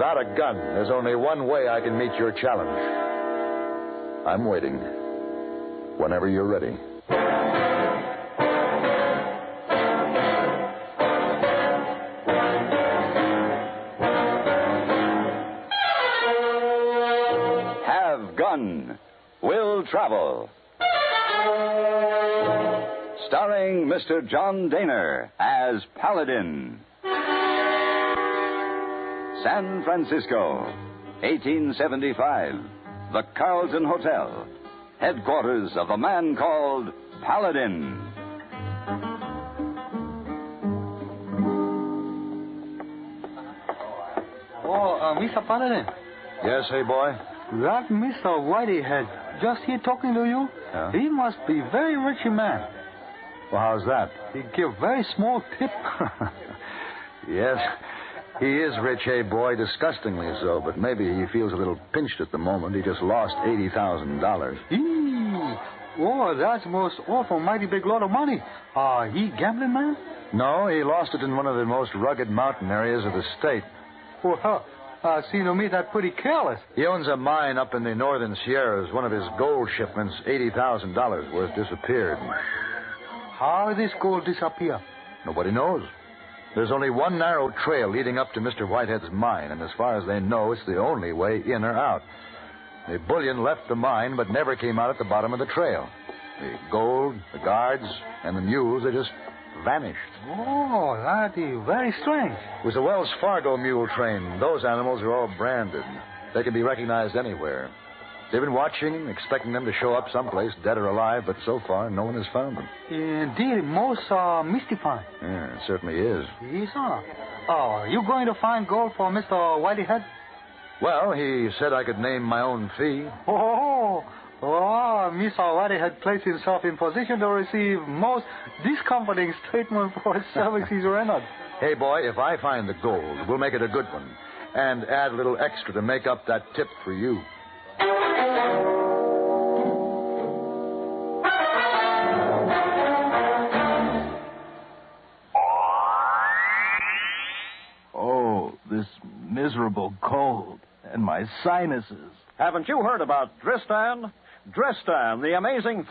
Without a gun, there's only one way I can meet your challenge. I'm waiting. Whenever you're ready. Have Gun. Will Travel. Starring Mr. John Dehner as Paladin. San Francisco, 1875. The Carlton Hotel. Headquarters of a man called Paladin. Mr. Paladin. Yes, hey, boy? That Mr. Whiteyhead just here talking to you, Yeah? he must be very rich man. Well, how's that? He give very small tip. Yes, he is rich, hey, boy, disgustingly so, but maybe he feels a little pinched at the moment. He just lost $80,000. Oh, that's most awful, mighty big lot of money. He gambling man? No, he lost it in one of the most rugged mountain areas of the state. Well, seems to me that pretty careless. He owns a mine up in the northern Sierras. One of his gold shipments, $80,000 worth, disappeared. How did this gold disappear? Nobody knows. There's only one narrow trail leading up to Mr. Whitehead's mine, and as far as they know, it's the only way in or out. The bullion left the mine, but never came out at the bottom of the trail. The gold, the guards, and the mules, they just vanished. Oh, that is very strange. It was a Wells Fargo mule train. Those animals are all branded. They can be recognized anywhere. They've been watching, expecting them to show up someplace, dead or alive, but so far, no one has found them. Indeed, most mystifying. Yeah, it certainly is. Yes, sir. Oh, you going to find gold for Mr. Whiteyhead? Well, he said I could name my own fee. Oh, Mr. Whiteyhead placed himself in position to receive most discomforting statement for his services rendered. Hey, boy, if I find the gold, we'll make it a good one. And add a little extra to make up that tip for you. Oh, this miserable cold and my sinuses. Haven't you heard about Dristan? Dristan, the amazing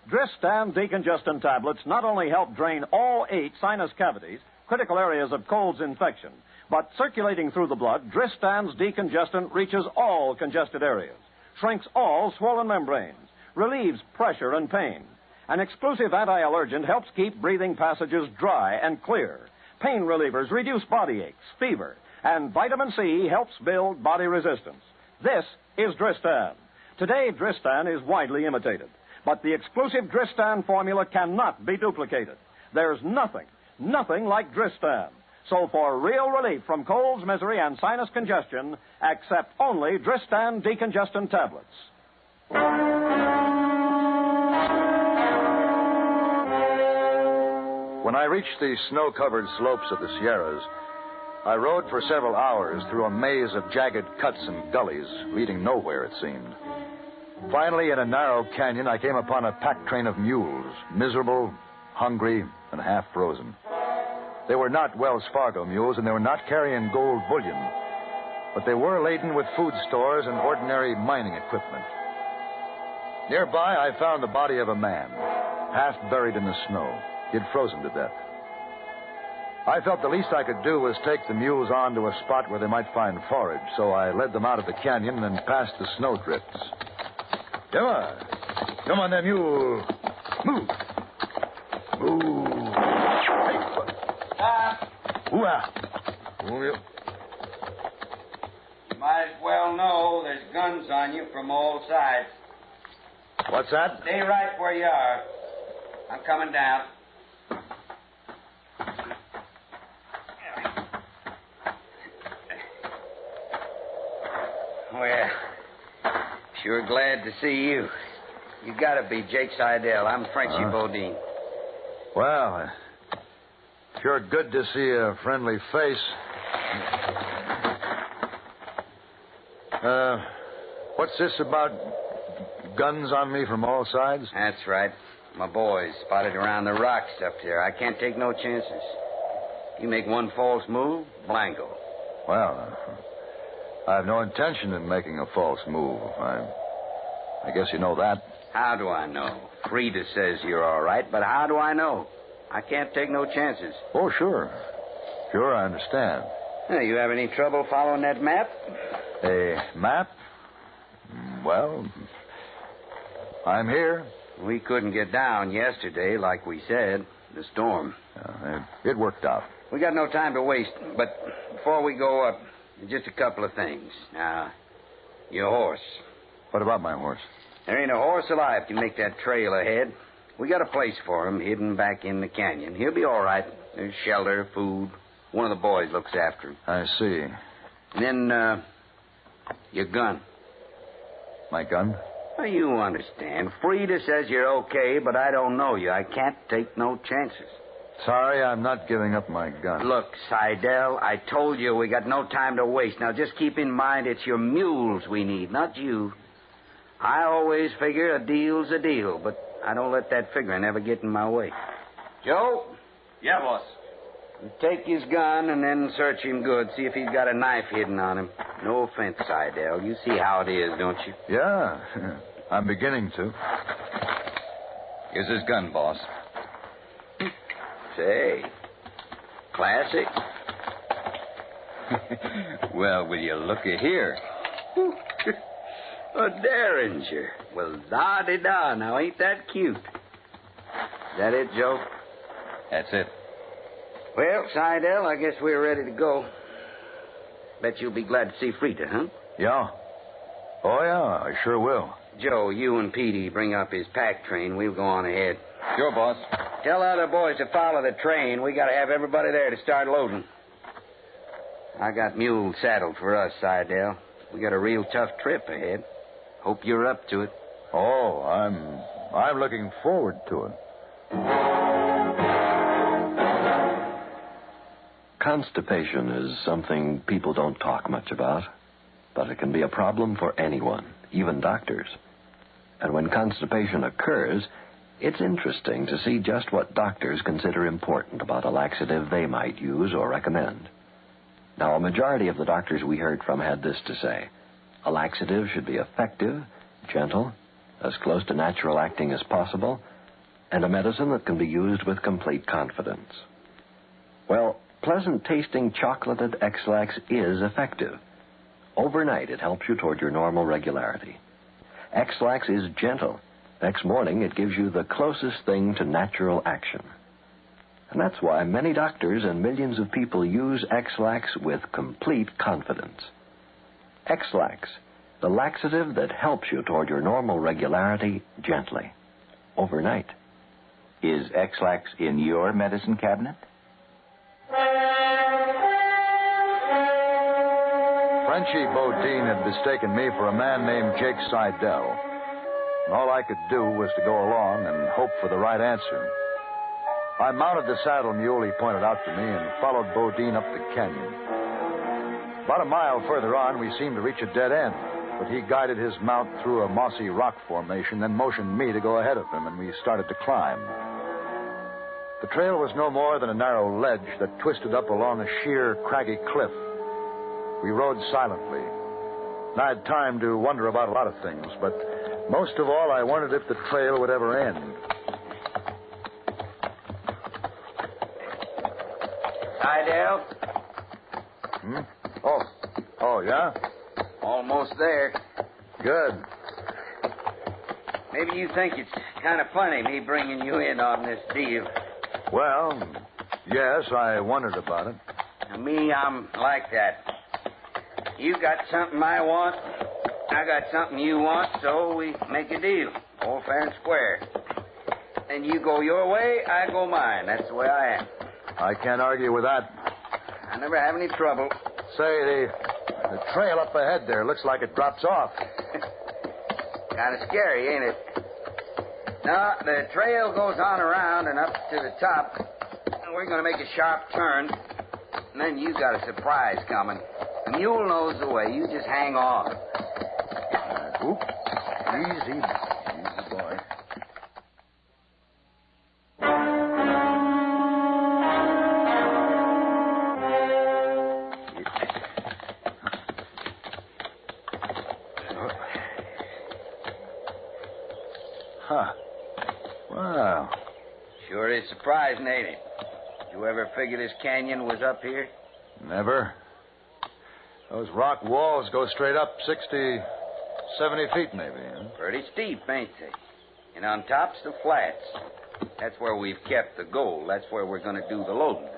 Dristan decongestant tablets not only help drain all 8 sinus cavities, critical areas of cold's infection, but circulating through the blood, Dristan's decongestant reaches all congested areas, shrinks all swollen membranes, relieves pressure and pain. An exclusive anti-allergen helps keep breathing passages dry and clear. Pain relievers reduce body aches, fever, and vitamin C helps build body resistance. This is Dristan. Today, Dristan is widely imitated, but the exclusive Dristan formula cannot be duplicated. There's nothing like Dristan. So for real relief from colds, misery, and sinus congestion, accept only Dristan decongestant tablets. When I reached the snow-covered slopes of the Sierras, I rode for several hours through a maze of jagged cuts and gullies, leading nowhere, it seemed. Finally, in a narrow canyon, I came upon a pack train of mules, miserable, hungry, and half frozen. They were not Wells Fargo mules, and they were not carrying gold bullion, but they were laden with food stores and ordinary mining equipment. Nearby, I found the body of a man, half buried in the snow. He had frozen to death. I felt the least I could do was take the mules on to a spot where they might find forage, so I led them out of the canyon and past the snowdrifts. Come on. Come on, there, mule. Move. Move. Hey. Ooh-ah. You might as well know there's guns on you from all sides. What's that? Stay right where you are. I'm coming down. Well, sure glad to see you. You gotta be Jake Seidel. I'm Frenchy Bodine. Well, sure good to see a friendly face. What's this about guns on me from all sides? That's right. My boys spotted around the rocks up there. I can't take no chances. You make one false move, blanco. Well, I have no intention in making a false move. I guess you know that. How do I know? Frida says you're all right, but how do I know? I can't take no chances. Oh, sure. Sure, I understand. You have any trouble following that map? A map? Well, I'm here. We couldn't get down yesterday, like we said. The storm. It worked out. We got no time to waste, but before we go up, just a couple of things. Now, your horse. What about my horse? There ain't a horse alive can make that trail ahead. We got a place for him hidden back in the canyon. He'll be all right. There's shelter, food. One of the boys looks after him. I see. And then, your gun. My gun? Well, you understand. Frida says you're okay, but I don't know you. I can't take no chances. Sorry, I'm not giving up my gun. Look, Seidel, I told you we got no time to waste. Now, just keep in mind it's your mules we need, not you. I always figure a deal's a deal, but I don't let that figuring ever get in my way. Joe? Yeah, boss. Take his gun and then search him good. See if he's got a knife hidden on him. No offense, Seidel. You see how it is, don't you? Yeah, I'm beginning to. Here's his gun, boss. Say, classic. Well, will you looky here? A Derringer. Well, da-de-da. Now, ain't that cute? Is that it, Joe? That's it. Well, Seidel, I guess we're ready to go. Bet you'll be glad to see Frida, huh? Yeah. Oh, yeah, I sure will. Joe, you and Petey bring up his pack train. We'll go on ahead. Sure, boss. Tell the other boys to follow the train. We got to have everybody there to start loading. I got mules saddled for us, Seidel. We got a real tough trip ahead. Hope you're up to it. Oh, I'm looking forward to it. Constipation is something people don't talk much about, but it can be a problem for anyone, even doctors. And when constipation occurs, it's interesting to see just what doctors consider important about a laxative they might use or recommend. Now, a majority of the doctors we heard from had this to say: a laxative should be effective, gentle, as close to natural acting as possible, and a medicine that can be used with complete confidence. Well, pleasant-tasting chocolated X-Lax is effective. Overnight, it helps you toward your normal regularity. X-Lax is gentle. Next morning, it gives you the closest thing to natural action. And that's why many doctors and millions of people use X-Lax with complete confidence. X-Lax, the laxative that helps you toward your normal regularity gently, overnight. Is X-Lax in your medicine cabinet? Frenchie Bodine had mistaken me for a man named Jake Seidel. And all I could do was to go along and hope for the right answer. I mounted the saddle mule he pointed out to me and followed Bodine up the canyon. About a mile further on, we seemed to reach a dead end, but he guided his mount through a mossy rock formation, then motioned me to go ahead of him, and we started to climb. The trail was no more than a narrow ledge that twisted up along a sheer, craggy cliff. We rode silently. And I had time to wonder about a lot of things, but most of all, I wondered if the trail would ever end. Seidel? Oh, yeah? Almost there. Good. Maybe you think it's kind of funny, me bringing you in on this deal. Well, yes, I wondered about it. Now, me, I'm like that. You got something I want, I got something you want, so we make a deal. All fair and square. And you go your way, I go mine. That's the way I am. I can't argue with that. I never have any trouble. Say, the trail up ahead there looks like it drops off. Kind of scary, ain't it? No, the trail goes on around and up to the top. And we're going to make a sharp turn. And then you got a surprise coming. The mule knows the way. You just hang on. Easy, boy. Huh. Well, Sure is surprising, ain't it? Did you ever figure this canyon was up here? never. Those rock walls go straight up 60, 70 feet, maybe. Huh? Pretty steep, ain't they? And on top's the flats. That's where we've kept the gold. That's where we're going to do the loading.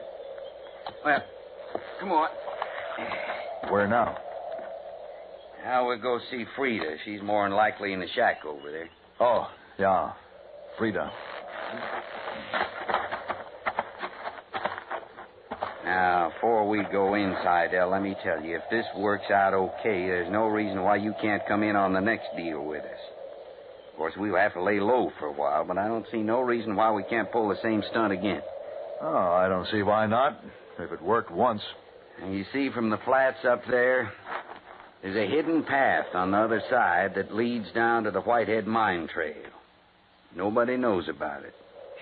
Well, come on. Where now? Now we'll go see Frida. She's more than likely in the shack over there. Oh, yeah. Frida. Now, before we go inside, El, let me tell you, if this works out okay, there's no reason why you can't come in on the next deal with us. Of course, we'll have to lay low for a while, but I don't see no reason why we can't pull the same stunt again. Oh, I don't see why not. If it worked once. And you see from the flats up there, there's a hidden path on the other side that leads down to the Whitehead mine trail. Nobody knows about it.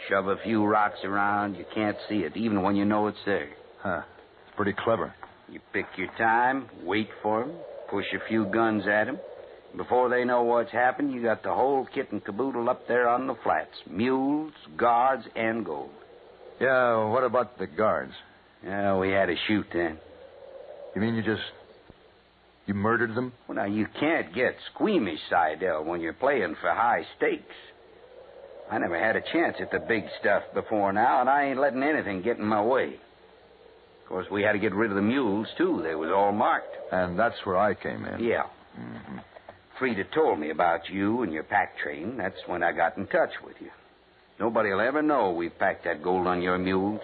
Shove a few rocks around, you can't see it, even when you know it's there. Huh. It's pretty clever. You pick your time, wait for 'em, push a few guns at 'em. Before they know what's happened, you got the whole kit and caboodle up there on the flats. Mules, guards, and gold. Yeah, what about the guards? Yeah, we had to shoot then. You mean you murdered them? Well, now, you can't get squeamish, Seidel, when you're playing for high stakes. I never had a chance at the big stuff before now, and I ain't letting anything get in my way. Of course, we had to get rid of the mules, too. They was all marked. And that's where I came in. Yeah. Mm-hmm. Frida told me about you and your pack train. That's when I got in touch with you. Nobody'll ever know we've packed that gold on your mules.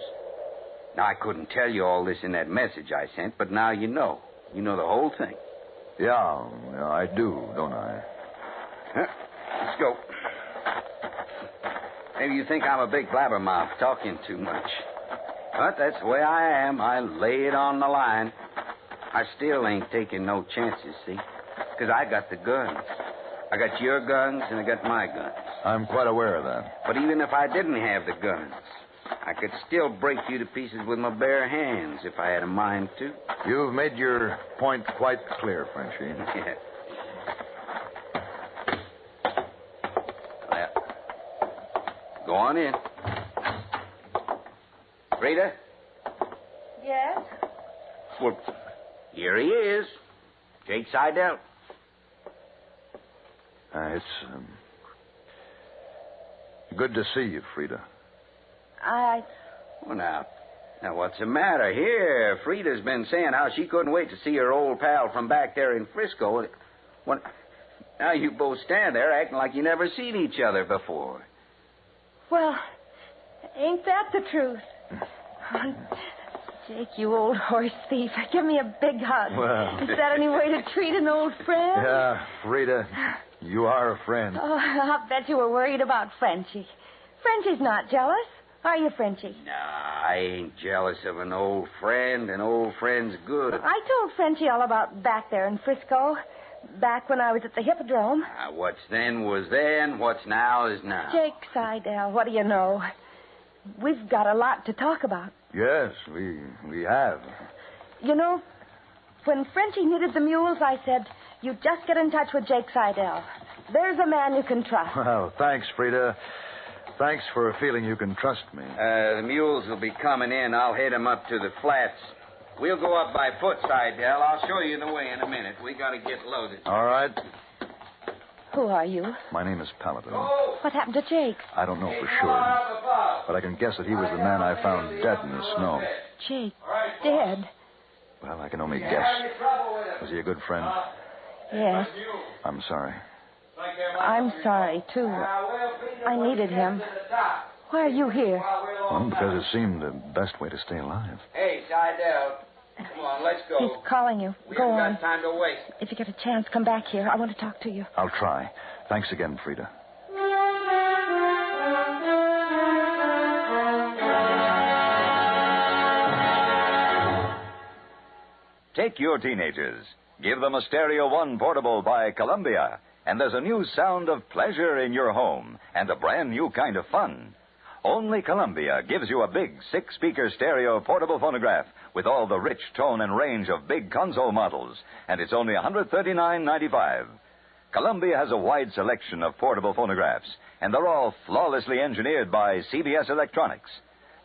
Now, I couldn't tell you all this in that message I sent, but now you know. You know the whole thing. Yeah, I do, don't I? Huh? Let's go. Maybe you think I'm a big blabbermouth talking too much. But that's the way I am. I lay it on the line. I still ain't taking no chances, see? Because I got the guns. I got your guns and I got my guns. I'm quite aware of that. But even if I didn't have the guns, I could still break you to pieces with my bare hands if I had a mind to. You've made your point quite clear, Frenchie. Yeah. Well, go on in. Frida? Yes? Well, here he is. Jake Seidel. It's good to see you, Frida. Well, now, what's the matter here? Frida's been saying how she couldn't wait to see her old pal from back there in Frisco. Well, now you both stand there acting like you never seen each other before. Well, ain't that the truth? Jake, you old horse thief, give me a big hug. Well. Is that any way to treat an old friend? Yeah, Frida, you are a friend. Oh, I'll bet you were worried about Frenchie. Frenchie's not jealous. Are you, Frenchie? Nah, I ain't jealous of an old friend. An old friend's good. I told Frenchie all about back there in Frisco, back when I was at the Hippodrome. What's then was then, what's now is now. Jake Seidel, what do you know? We've got a lot to talk about. Yes, we have. You know, when Frenchie needed the mules, I said, you just get in touch with Jake Seidel. There's a man you can trust. Well, thanks, Frida. Thanks for feeling you can trust me. The mules will be coming in. I'll head them up to the flats. We'll go up by foot, Seidel. I'll show you the way in a minute. We got to get loaded. All right. Who are you? My name is Paladin. What happened to Jake? I don't know for sure, but I can guess that he was the man I found dead in the snow. Jake, dead? Well, I can only guess. Was he a good friend? Yes. I'm sorry. I'm sorry, too. I needed him. Why are you here? Well, because it seemed the best way to stay alive. Hey, Seidel. Come on, let's go. He's calling you. We Go haven't on. got time to waste. If you get a chance, come back here. I want to talk to you. I'll try. Thanks again, Frida. Take your teenagers. Give them a Stereo One portable by Columbia, and there's a new sound of pleasure in your home and a brand new kind of fun. Only Columbia gives you a big 6-speaker stereo portable phonograph with all the rich tone and range of big console models, and it's only $139.95. Columbia has a wide selection of portable phonographs, and they're all flawlessly engineered by CBS Electronics.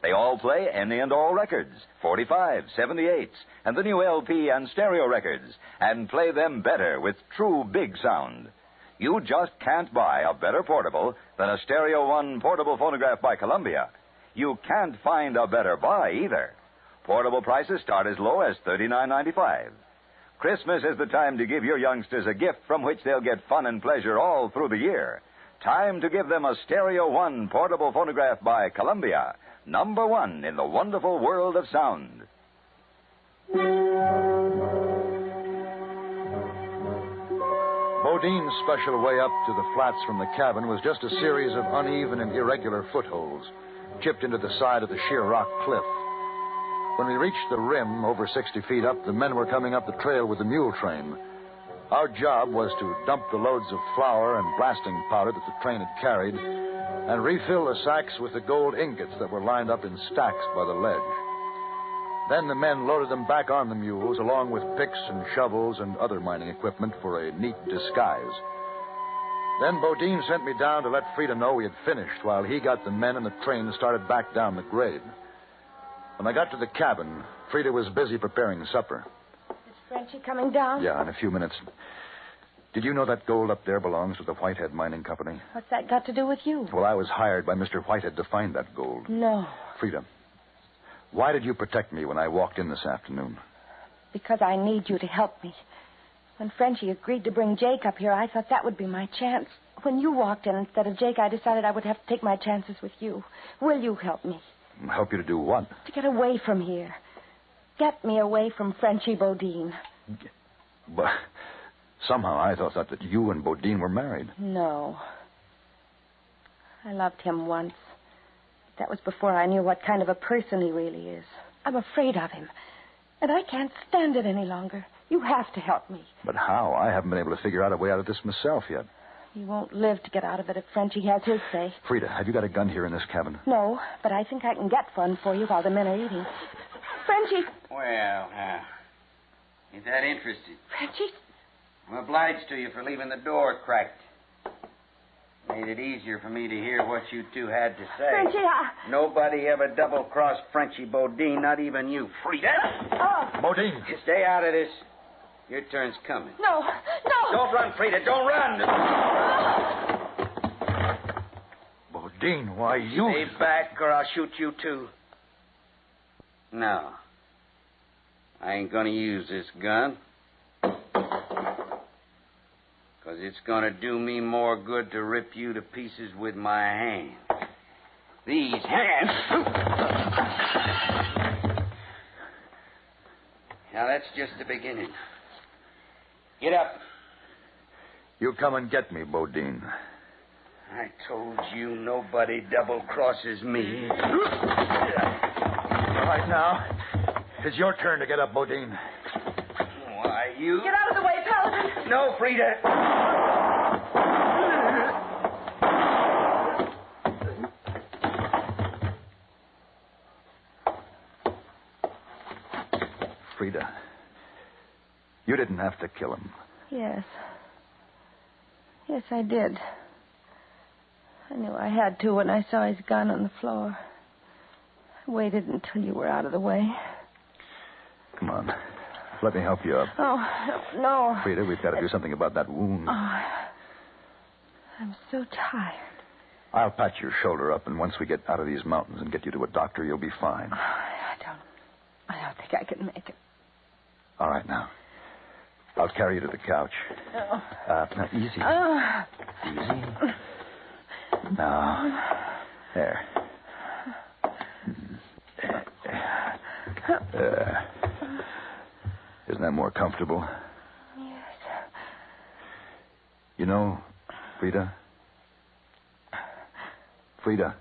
They all play any and all records, 45s, 78s, and the new LP and stereo records, and play them better with true big sound. You just can't buy a better portable than a Stereo One portable phonograph by Columbia. You can't find a better buy either. Portable prices start as low as $39.95. Christmas is the time to give your youngsters a gift from which they'll get fun and pleasure all through the year. Time to give them a Stereo One portable phonograph by Columbia, number one in the wonderful world of sound. Bodine's special way up to the flats from the cabin was just a series of uneven and irregular footholds, chipped into the side of the sheer rock cliff. When we reached the rim, over 60 feet up, the men were coming up the trail with the mule train. Our job was to dump the loads of flour and blasting powder that the train had carried and refill the sacks with the gold ingots that were lined up in stacks by the ledge. Then the men loaded them back on the mules, along with picks and shovels and other mining equipment for a neat disguise. Then Bodine sent me down to let Frida know we had finished, while he got the men and the train started back down the grade. When I got to the cabin, Frida was busy preparing supper. Is Frenchie coming down? Yeah, in a few minutes. Did you know that gold up there belongs to the Whitehead Mining Company? What's that got to do with you? Well, I was hired by Mr. Whitehead to find that gold. No. Frida, why did you protect me when I walked in this afternoon? Because I need you to help me. When Frenchie agreed to bring Jake up here, I thought that would be my chance. When you walked in instead of Jake, I decided I would have to take my chances with you. Will you help me? Help you to do what? To get away from here. Get me away from Frenchie Bodine. But somehow I thought that you and Bodine were married. No. I loved him once. That was before I knew what kind of a person he really is. I'm afraid of him. And I can't stand it any longer. You have to help me. But how? I haven't been able to figure out a way out of this myself yet. You won't live to get out of it if Frenchie has his say. Frida, have you got a gun here in this cabin? No, but I think I can get one for you while the men are eating. Frenchie. Well, ain't that interesting? Frenchie? I'm obliged to you for leaving the door cracked. Made it easier for me to hear what you two had to say. Frenchie, Nobody ever double-crossed Frenchie Bodine, not even you, Frida. Oh. Bodine. Stay out of this. Your turn's coming. No. Don't run, Frida. Don't run. Bodine, why you... Stay back or I'll shoot you, too. No. I ain't going to use this gun. Because it's going to do me more good to rip you to pieces with my hands. These hands... Now, that's just the beginning. Get up. You come and get me, Bodine. I told you nobody double-crosses me. Right now, it's your turn to get up, Bodine. Why, you... Get out of the way, Paladin. No, Frida. Frida, you didn't have to kill him. Yes. Yes, I did. I knew I had to when I saw his gun on the floor. I waited until you were out of the way. Come on. Let me help you up. Oh, no. Frida, we've got to do something about that wound. Oh, I'm so tired. I'll patch your shoulder up, and once we get out of these mountains and get you to a doctor, you'll be fine. I don't think I can make it. All right, now. I'll carry you to the couch. Oh. Now, easy. Easy. Now, there. Isn't that more comfortable? Yes. You know, Frida? Frida?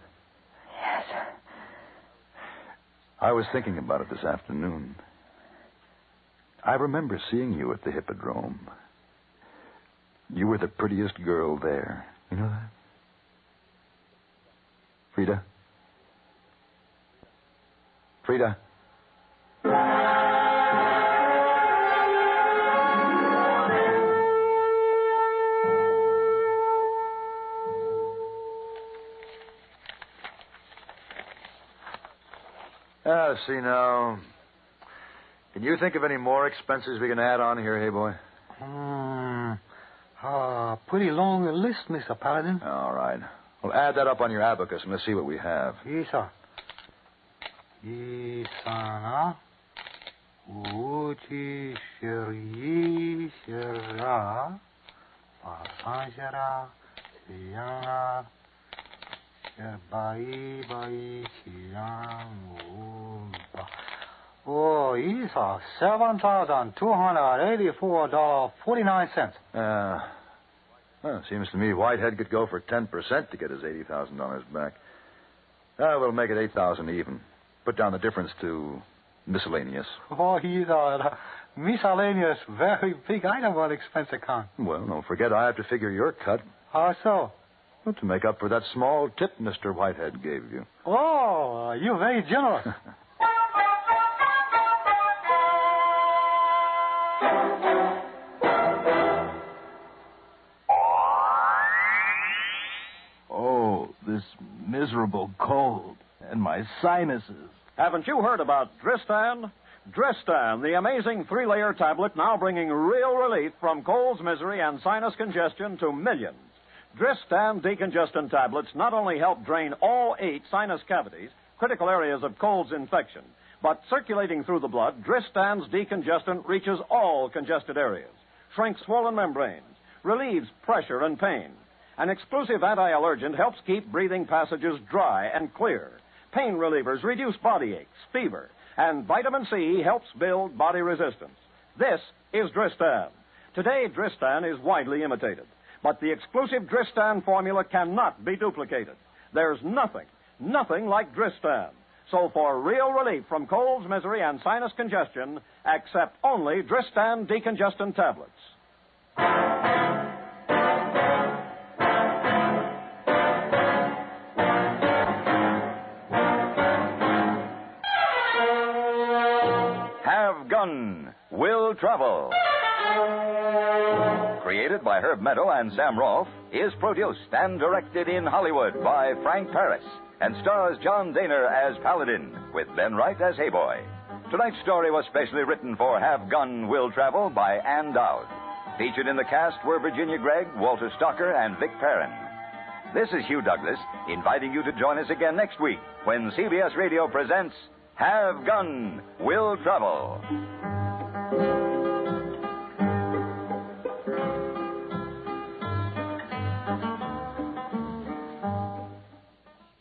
Yes. I was thinking about it this afternoon. I remember seeing you at the Hippodrome. You were the prettiest girl there. You know that? Frida? Frida? See now. Can you think of any more expenses we can add on here, hey boy? Pretty long list, Mr. Paladin. All right. Well, add that up on your abacus and let's see what we have. Yes, sir. 이사나 우지 셔리 셔라 바산셔라 시양라 바이바이 시양우바. Oh, Isa, $7,284.49. Well, it seems to me Whitehead could go for 10% to get his $80,000 back. We'll make it $8,000 even. Put down the difference to miscellaneous. Oh, Isa, miscellaneous, very big item on expense account. Well, don't forget I have to figure your cut. How so? Well, to make up for that small tip Mr. Whitehead gave you. Oh, you're very generous. This miserable cold and my sinuses. Haven't you heard about Dristan? Dristan, the amazing 3-layer tablet now bringing real relief from colds, misery, and sinus congestion to millions. Dristan decongestant tablets not only help drain all 8 sinus cavities, critical areas of cold's infection, but circulating through the blood, Dristan's decongestant reaches all congested areas, shrinks swollen membranes, relieves pressure and pain. An exclusive anti-allergen helps keep breathing passages dry and clear. Pain relievers reduce body aches, fever, and vitamin C helps build body resistance. This is Dristan. Today, Dristan is widely imitated, but the exclusive Dristan formula cannot be duplicated. There's nothing like Dristan. So for real relief from colds, misery, and sinus congestion, accept only Dristan decongestant tablets. Will Travel. Created by Herb Meadow and Sam Rolfe, is produced and directed in Hollywood by Frank Paris and stars John Dehner as Paladin with Ben Wright as Hey Boy. Tonight's story was specially written for Have Gun, Will Travel by Ann Dowd. Featured in the cast were Virginia Gregg, Walter Stocker, and Vic Perrin. This is Hugh Douglas inviting you to join us again next week when CBS Radio presents Have Gun, Will Travel.